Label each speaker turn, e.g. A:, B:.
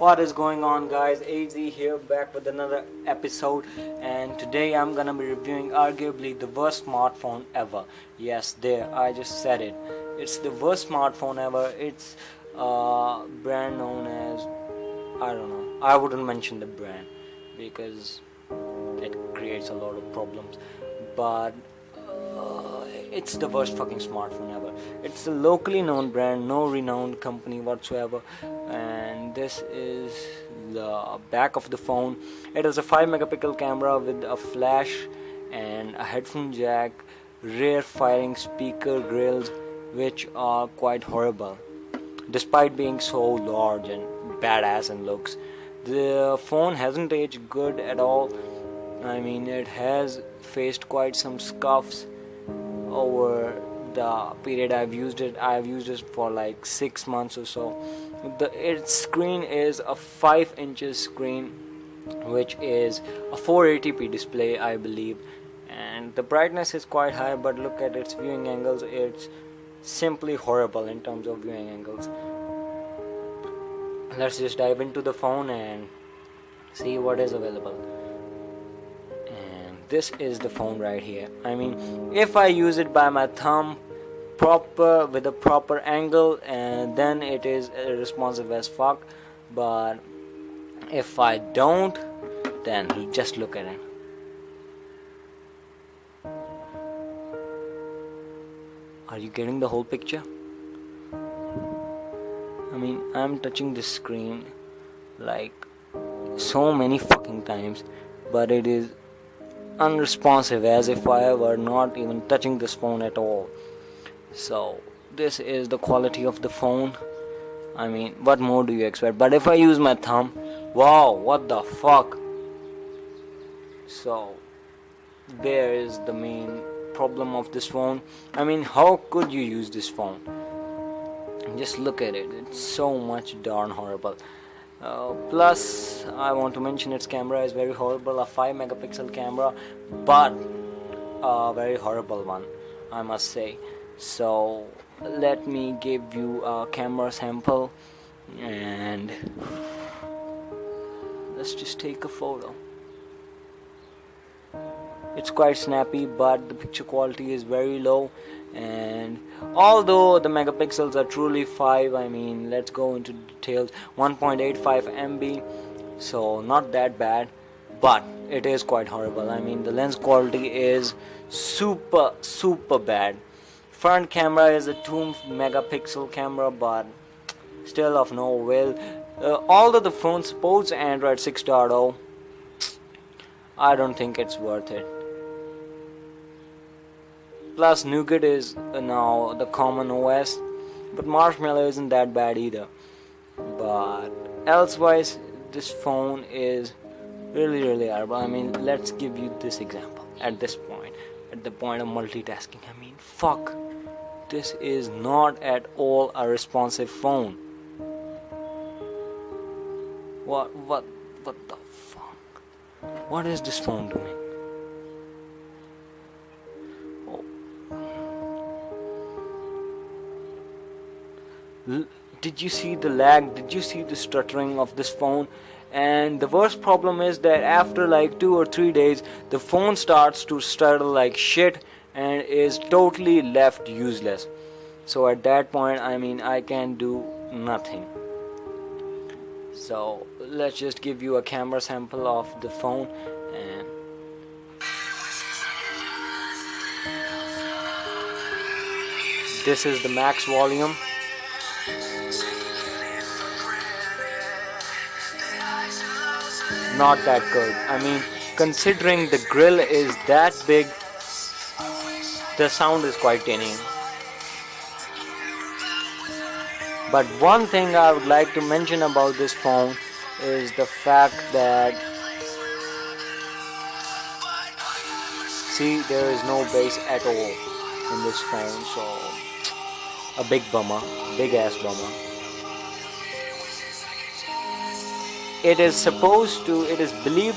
A: What is going on, guys? AZ here, back with another episode, and today I'm gonna be reviewing arguably the worst smartphone ever. Yes, there, I just said it. It's the worst smartphone ever. It's a brand known as, I don't know, I wouldn't mention the brand because it creates a lot of problems, but it's the worst fucking smartphone ever. It's a locally known brand, no renowned company whatsoever, and this is the back of the phone. It has a 5 megapixel camera with a flash and a headphone jack, rear firing speaker grills, which are quite horrible despite being so large and badass in looks. The phone hasn't aged good at all. I mean, it has faced quite some scuffs over the period I've used it. I've used it for like 6 months or so. Its screen is a 5 inches screen, which is a 480p display, I believe, and the brightness is quite high, but look at its viewing angles. It's simply horrible in terms of viewing angles. Let's just dive into the phone and see what is available. This is the phone right here. I mean, if I use it by my thumb with a proper angle, and then it is responsive as fuck, but if I don't, then just look at it. Are you getting the whole picture? I mean, I'm touching the screen like so many fucking times, but it is unresponsive, as if I were not even touching this phone at all. So this is the quality of the phone. I mean, what more do you expect? But if I use my thumb, wow, what the fuck. So there is the main problem of this phone. I mean, how could you use this phone? Just look at it. It's so much darn horrible. Plus, I want to mention its camera is very horrible. A 5 megapixel camera, but a very horrible one, I must say. So let me give you a camera sample, and let's just take a photo. It's quite snappy, but the picture quality is very low, and although the megapixels are truly 5, I mean, let's go into details. 1.85 MB, so not that bad, but it is quite horrible. I mean, the lens quality is super bad. Front camera is a 2 megapixel camera, but still of no avail. Although the phone supports Android 6.0, I don't think it's worth it. Plus, Nougat is now the common OS, but Marshmallow isn't that bad either. But elsewise, this phone is really horrible. I mean, let's give you this example at this point, at the point of multitasking. I mean, fuck, this is not at all a responsive phone. What the fuck? What is this phone doing? Did you see the lag? Did you see the stuttering of this phone? And the worst problem is that after like 2 or 3 days, the phone starts to stutter like shit and is totally left useless. So at that point, I mean, I can do nothing. So let's just give you a camera sample of the phone, and this is the max volume. Not that good. I mean, considering the grill is that big, the sound is quite tinny. But one thing I would like to mention about this phone is the fact that, see, there is no bass at all in this phone, so a big bummer, big ass bummer. It is believed